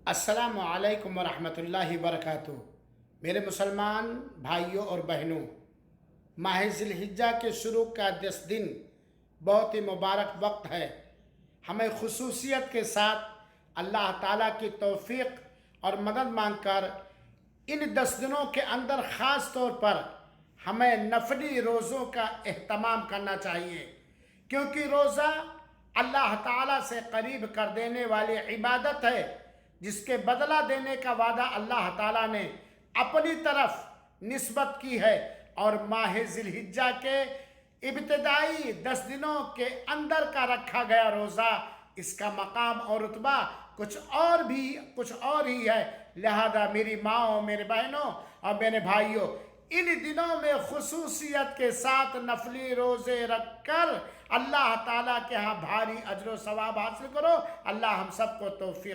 السلام علیکم ورحمۃ اللہ وبرکاتہ۔ میرے مسلمان بھائیوں اور بہنوں، ماہ ذی الحجہ کے شروع کا 10 دن بہت ہی مبارک وقت ہے۔ ہمیں خصوصیت کے ساتھ اللہ تعالیٰ کی توفیق اور مدد مانگ کر ان 10 دنوں کے اندر خاص طور پر ہمیں نفلی روزوں کا اہتمام کرنا چاہیے، کیونکہ روزہ اللہ تعالیٰ سے قریب کر دینے والی عبادت ہے، جس کے بدلہ دینے کا وعدہ اللہ تعالیٰ نے اپنی طرف نسبت کی ہے، اور ماہ ذی الحجہ کے ابتدائی 10 دنوں کے اندر کا رکھا گیا روزہ، اس کا مقام اور رتبہ کچھ اور ہی ہے۔ لہذا میری ماں، میرے بہنوں اور میرے بھائیوں، ان دنوں میں خصوصیت کے ساتھ نفلی روزے رکھ کر اللہ تعالیٰ کے ہاں بھاری اجر و ثواب حاصل کرو۔ اللہ ہم سب کو توفیق